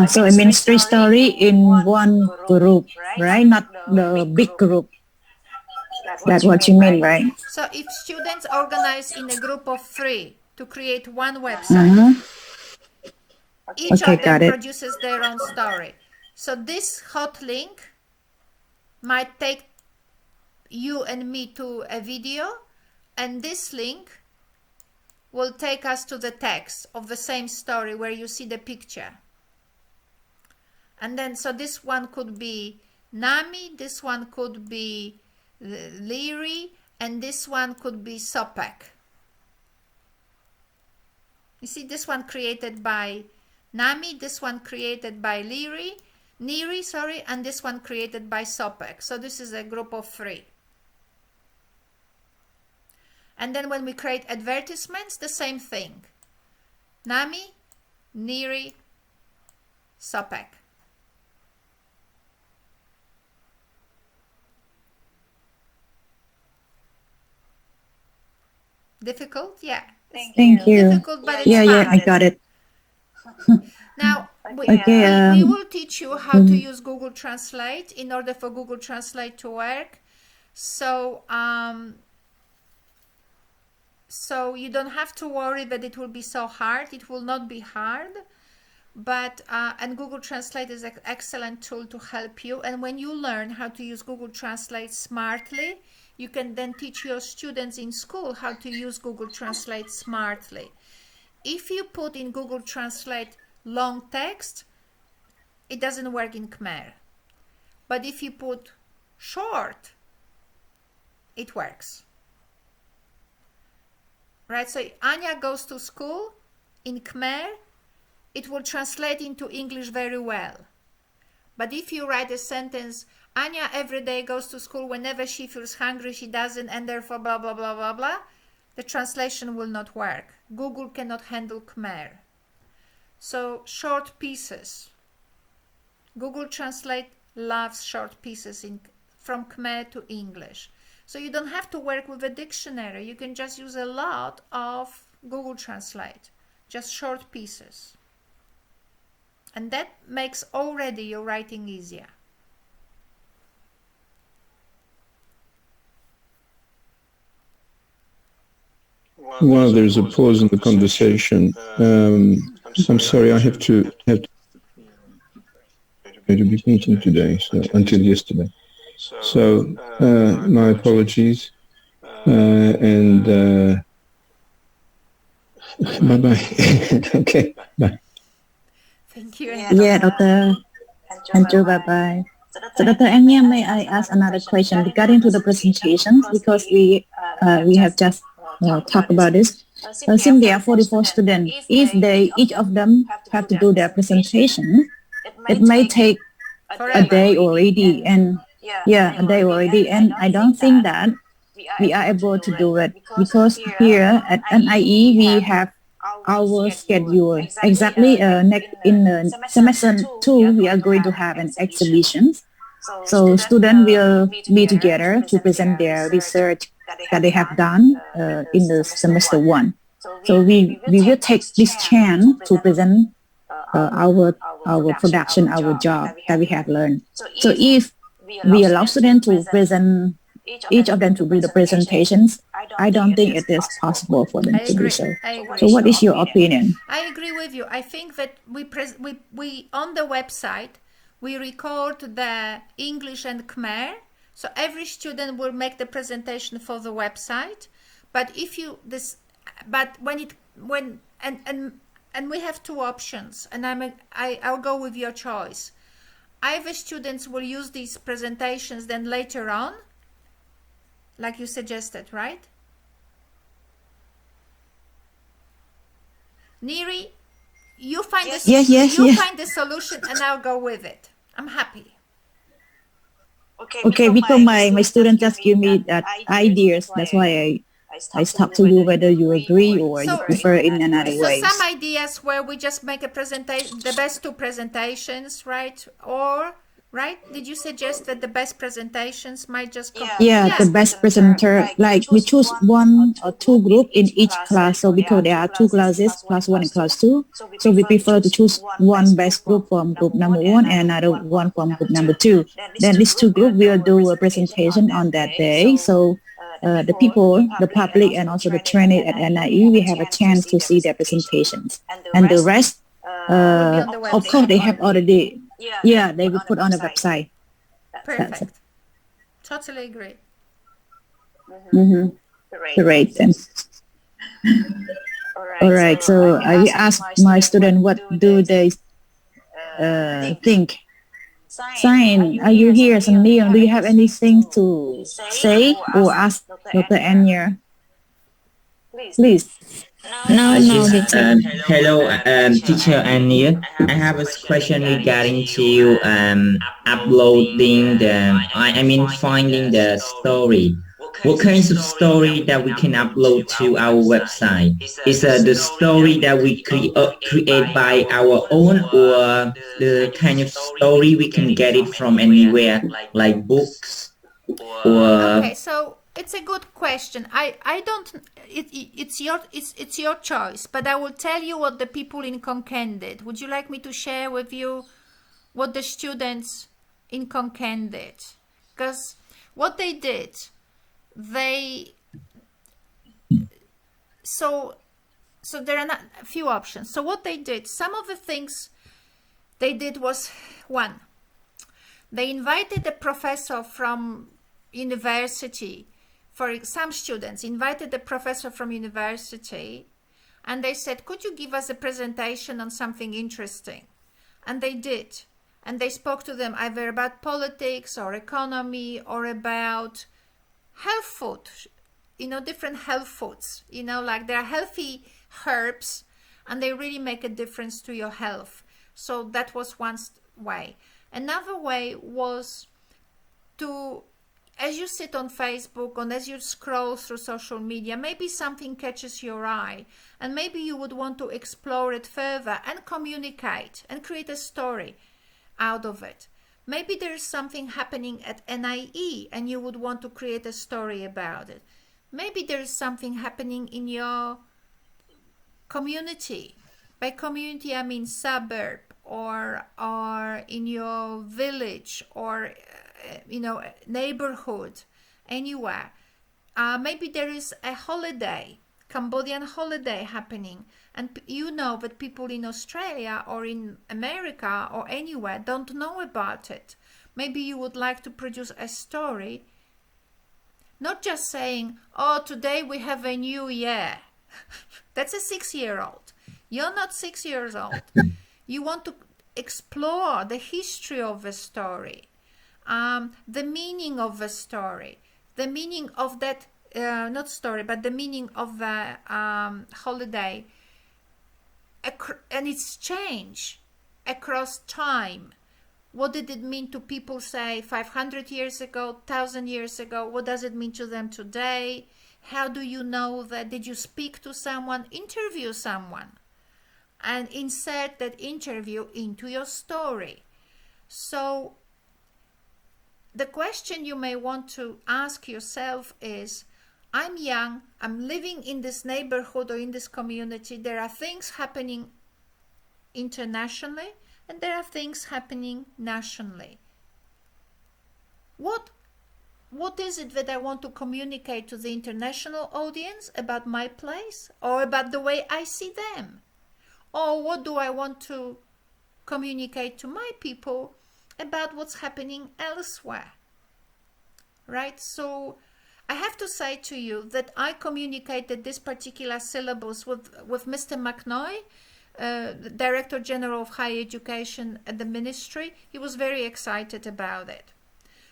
So it means 3 story in one group, right? Not the big group. That's what you mean, right? So if students organize in a group of 3 to create one website, each of them produces their own story. So this hot link might take you and me to a video, and this link will take us to the text of the same story where you see the picture. And then, so this one could be Nami, this one could be Leary, and this one could be Sopek. You see, this one created by Nami, this one created by Neri, and this one created by Sopek. So this is a group of 3. And then when we create advertisements, the same thing. Nami, Neri, Sopek. Difficult? Yeah. Thank you. Difficult, but it's Yeah, fun. I got it. Now, we will teach you how to use Google Translate in order for Google Translate to work. So, so you don't have to worry that it will be so hard. It will not be hard. But, and Google Translate is an excellent tool to help you. And when you learn how to use Google Translate smartly, you can then teach your students in school how to use Google Translate smartly. If you put in Google Translate long text, it doesn't work in Khmer. But if you put short, it works. Right, so Ania goes to school in Khmer, it will translate into English very well. But if you write a sentence, Ania every day goes to school, whenever she feels hungry, she doesn't, and therefore blah, blah, blah, blah, blah, the translation will not work. Google cannot handle Khmer. So short pieces. Google Translate loves short pieces from Khmer to English. So you don't have to work with a dictionary. You can just use a lot of Google Translate, just short pieces. And that makes already your writing easier. While there's a pause in the conversation, I'm sorry, I have to be meeting today, so until yesterday. So my apologies, and bye-bye. Okay, bye. Thank you. Yeah, Dr. Andrew, bye-bye. So Dr. Ania, may I ask another question regarding to the presentations, because we have just talked about this. Since there are 44 students, if each of them have to do their presentation, it may take a day already, and a day already, and I don't think that we are able to do it, because here at NIE we have our schedule exactly. Next in semester 2 we are going to have an exhibition, so students will be together to present their research that they have done in the semester 1. So we will take this chance to present our production, our job that we have learned. So if we allow students to present, each of them to do the presentations, I don't think it is possible for them to do so. So what is your opinion? I agree with you. I think that we on the website, we record the English and Khmer. So every student will make the presentation for the website. But if you, but when and we have two options, and I'll go with your choice. Either students will use these presentations then later on, like you suggested, right? Neri, you find find the solution, and I'll go with it. I'm happy. Okay, because my student just give me that ideas. That's why I talk to you whether you agree or you prefer in another way. So some ideas where we just make a presentation, the best two presentations, right? Or, right? Did you suggest that the best presentations might just come? Yeah, the best presenter, like we choose one or two group in each class. So because there are two classes, class 1 and class 2. So we prefer to choose one best group from group number 1 and another one from group number 2. Then these two groups will do a presentation on that day. So the people, the public, and also the trainee at NIE, we have a chance to see their presentations. And the rest, of course, they have already, they will put on the website. Perfect. Totally agree. Great. All right. So I will ask my student, what do they think? Sign, are you here, Leon? Do you have anything to say or ask Dr. Ania? Please. No, hello, teacher Ania. I have a question regarding to uploading finding the story. What kinds of story that we can upload to our website? Is the story that we create by our own, or the kind of story we can get it from anywhere, like books? Okay, so it's a good question. I don't. It's your choice, but I will tell you what the people in Konkan did. Would you like me to share with you what the students in Konkan did? Because what they did. So there are not a few options. So what they did, some of the things they did was, one, they invited a professor from university. For some students invited a professor from university, and they said, could you give us a presentation on something interesting? And they did. And they spoke to them either about politics or economy or about health food, different health foods, like there are healthy herbs and they really make a difference to your health. So that was one way. Another way was to, as you sit on Facebook and as you scroll through social media, maybe something catches your eye and maybe you would want to explore it further and communicate and create a story out of it. Maybe there is something happening at NIE and you would want to create a story about it. Maybe there is something happening in your community. By community, I mean suburb or in your village or, neighborhood, anywhere. Maybe there is a holiday, Cambodian holiday happening. And that people in Australia or in America or anywhere don't know about it. Maybe you would like to produce a story, not just saying, oh, today we have a new year. That's a 6-year-old. You're not 6 years old. You want to explore the history of a story, the meaning of a story, the meaning of that, not story, but the meaning of the holiday, and its change across time. What did it mean to people, say, 500 years ago, 1,000 years ago? What does it mean to them today? How do you know that? Did you speak to someone? Interview someone and insert that interview into your story. So the question you may want to ask yourself is, I'm young, I'm living in this neighborhood or in this community. There are things happening internationally and there are things happening nationally. What is it that I want to communicate to the international audience about my place or about the way I see them? Or what do I want to communicate to my people about what's happening elsewhere? Right? So I have to say to you that I communicated this particular syllabus with Mr. McNoy the Director General of Higher Education at the ministry, he was very excited about it.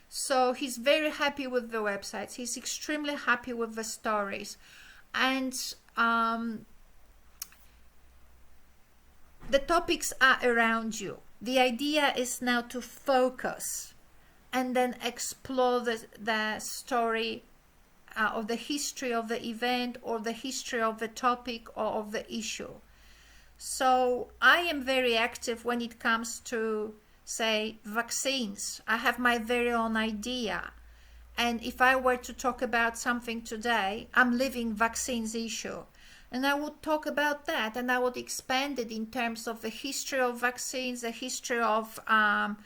So he's very happy with the websites. He's extremely happy with the stories. And the topics are around you. The idea is now to focus and then explore the story of the history of the event or the history of the topic or of the issue. So I am very active when it comes to, say, vaccines. I have my very own idea. And if I were to talk about something today, I'm living vaccines issue. And I would talk about that, and I would expand it in terms of the history of vaccines, the history of and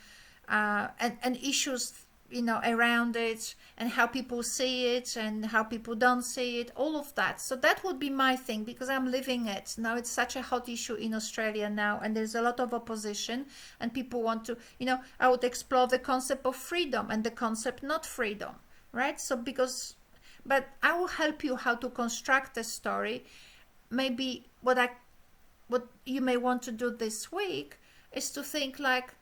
issues, you know, around it, and how people see it and how people don't see it, all of that. So that would be my thing, because I'm living it. Now it's such a hot issue in Australia now, and there's a lot of opposition, and people want to, you know, I would explore the concept of freedom and the concept not freedom, right? So but I will help you how to construct a story. Maybe what you may want to do this week is to think like,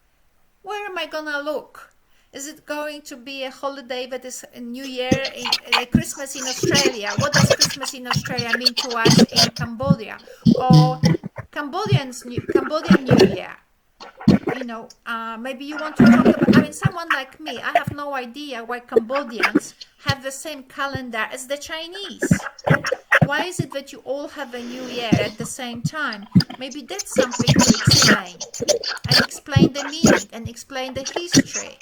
where am I gonna look? Is it going to be a holiday that is a New Year, Christmas in Australia? What does Christmas in Australia mean to us in Cambodia? Or Cambodian New Year? You know, maybe you want to talk about, I mean, someone like me, I have no idea why Cambodians have the same calendar as the Chinese. Why is it that you all have a new year at the same time? Maybe that's something to explain, and explain the meaning and explain the history.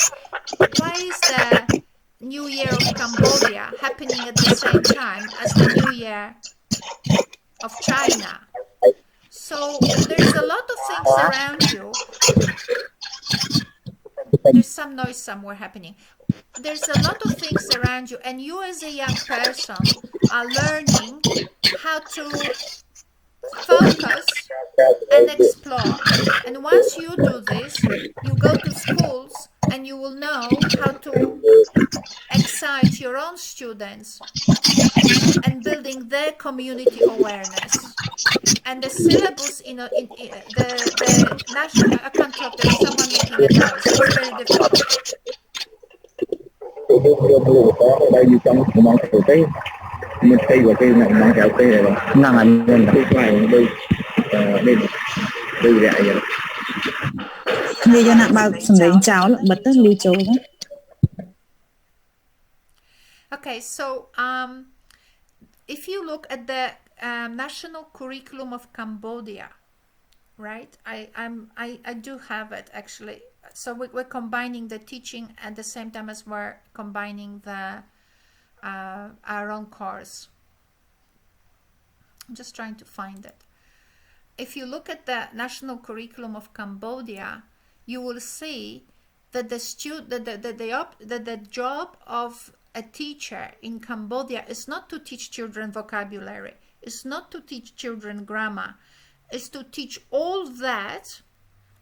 Why is the New Year of Cambodia happening at the same time as the New Year of China? So there's a lot of things around you. There's some noise somewhere happening. There's a lot of things around you, and you as a young person are learning how to focus and explore. And once you do this, you go to schools and you will know how to excite your own students and building their community awareness. And the syllabus in the national, I can't talk, there's someone making a noise. It's very difficult. Như cho nặng bao sầm đến cháo là bật tất lưu châu đó. Okay, so if you look at the national curriculum of Cambodia, right? I do have it actually. So we're combining the teaching at the same time as we're combining the our own course. I'm just trying to find it. If you look at the national curriculum of Cambodia, you will see that the job of a teacher in Cambodia is not to teach children vocabulary, it's not to teach children grammar, it's to teach all that,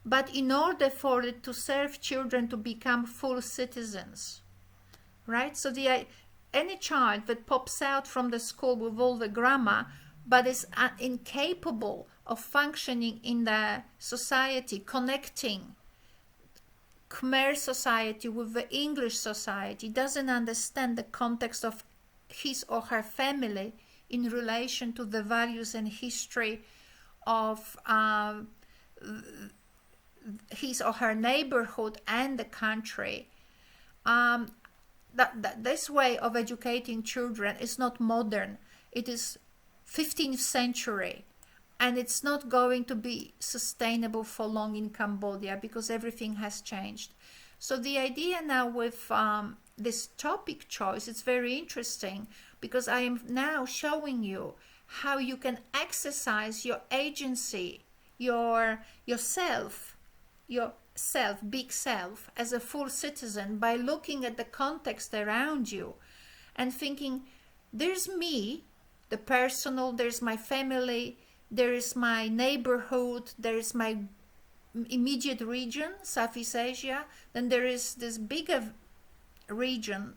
but in order for it to serve children to become full citizens, right? So any child that pops out from the school with all the grammar but is incapable of functioning in the society, connecting Khmer society with the English society, doesn't understand the context of his or her family in relation to the values and history of his or her neighborhood and the country. This way of educating children is not modern. It is 15th century, and it's not going to be sustainable for long in Cambodia because everything has changed. So the idea now with this topic choice, it's very interesting because I am now showing you how you can exercise your agency, yourself, big self, as a full citizen by looking at the context around you and thinking, there's me, the personal, there's my family, there is my neighborhood, there is my immediate region, Southeast Asia, then there is this bigger region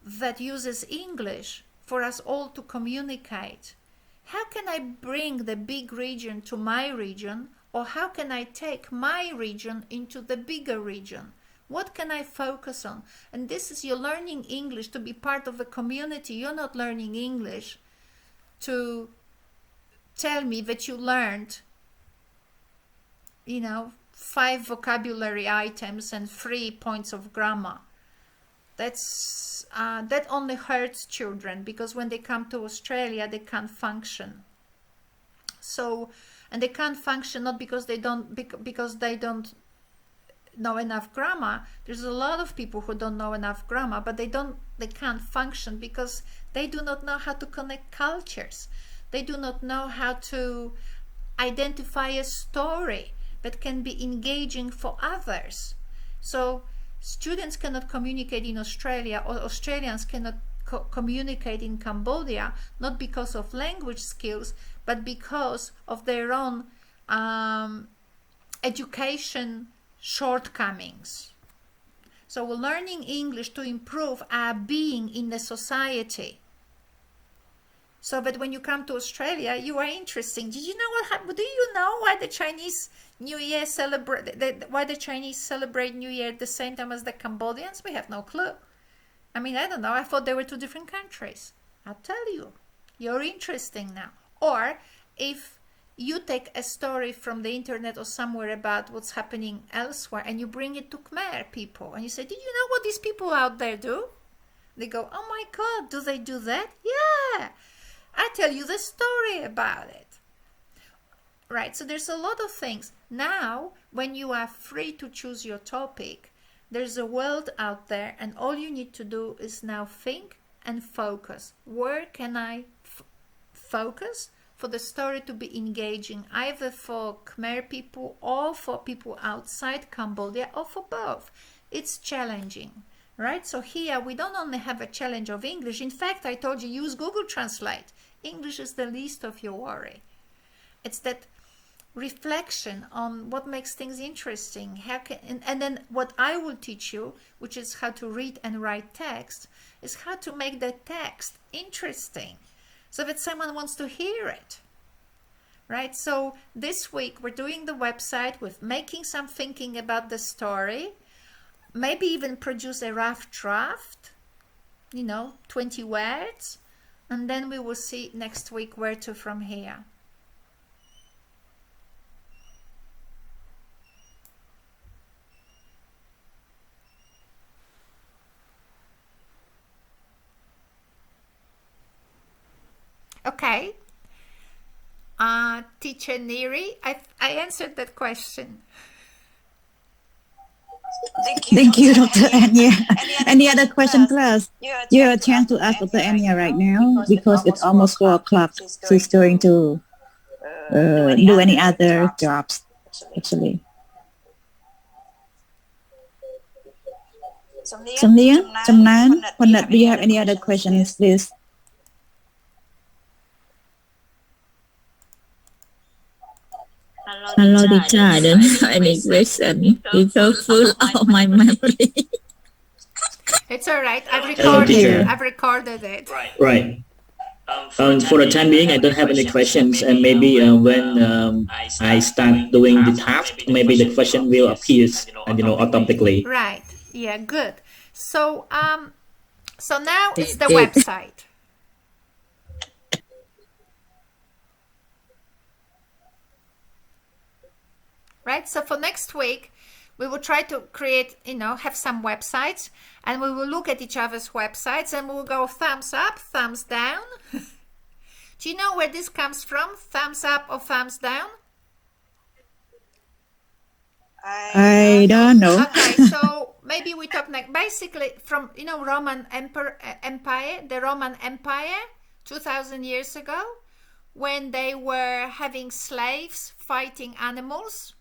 that uses English for us all to communicate. how can I bring the big region to my region, or how can I take my region into the bigger region? What can I focus on? And this is, you're learning English to be part of a community. You're not learning English to tell me that you learned, 5 vocabulary items and 3 points of grammar. That only hurts children, because when they come to Australia, they can't function. So, and they can't function not because they don't know enough grammar. There's a lot of people who don't know enough grammar, but they can't function because they do not know how to connect cultures. They do not know how to identify a story that can be engaging for others. So students cannot communicate in Australia, or Australians cannot communicate in Cambodia, not because of language skills, but because of their own education shortcomings. So we're learning English to improve our being in the society, so that when you come to Australia, you are interesting. Did you know what happened? Do you know why the Chinese New Year why the Chinese celebrate New Year at the same time as the Cambodians? We have no clue. I mean, I don't know. I thought they were 2 different countries. I'll tell you. You're interesting now. Or if you take a story from the internet or somewhere about what's happening elsewhere and you bring it to Khmer people and you say, did you know what these people out there do? They go, oh my God, do they do that? Yeah. I tell you the story about it. Right, so there's a lot of things. Now, when you are free to choose your topic, there's a world out there, and all you need to do is now think and focus. Where can I focus for the story to be engaging, either for Khmer people or for people outside Cambodia, or for both? It's challenging, right? So here we don't only have a challenge of English. In fact, I told you, use Google Translate. English is the least of your worry. It's that reflection on what makes things interesting. And then what I will teach you, which is how to read and write text, is how to make the text interesting so that someone wants to hear it. Right? So this week we're doing the website with making some thinking about the story, maybe even produce a rough draft, 20 words, and then we will see next week where to from here. Okay. Teacher Neri, I answered that question. Thank you, Dr. Ania. Any other question, class? You have a chance to ask Dr. Ania right now because it's almost 4 o'clock. She's going to do any other jobs, actually. Samnia, Samnan, Honat, do you have any other questions, please? Hello, teacher. I don't have any question. It's so full of my memory. It's all right. I've recorded it. Right. For the time being, I don't have any questions, and maybe when I start doing the task, maybe the question will appear, automatically. Right. Yeah. Good. So so now it's the website. Right, so for next week, we will try to create, have some websites, and we will look at each other's websites, and we will go thumbs up, thumbs down. Do you know where this comes from? Thumbs up or thumbs down? I don't know. Okay, so maybe we talk next. Basically, from Roman Empire, the Roman Empire, 2,000 years ago, when they were having slaves fighting animals.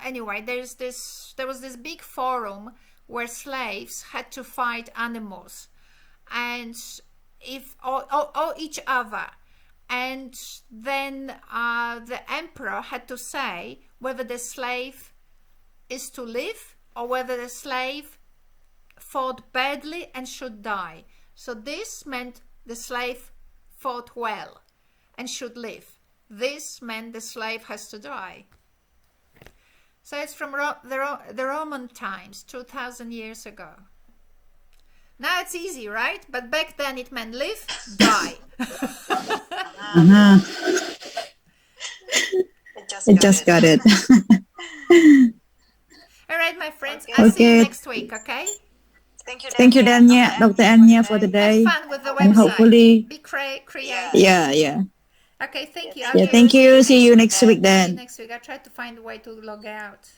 Anyway, there was this big forum where slaves had to fight animals, and or each other, and then the emperor had to say whether the slave is to live or whether the slave fought badly and should die. So this meant the slave fought well. and should live. This meant the slave has to die. So it's from the Roman times, 2,000 years ago. Now it's easy, right? But back then it meant live, die. I just got it. All right, my friends. I'll see you next week, okay? Thank you, Dr. Ania, for today. Have fun with the website. And hopefully, be creative. Yeah. Okay, thank you. Yeah, thank you. See you next week See you then. next week. I tried to find a way to log out.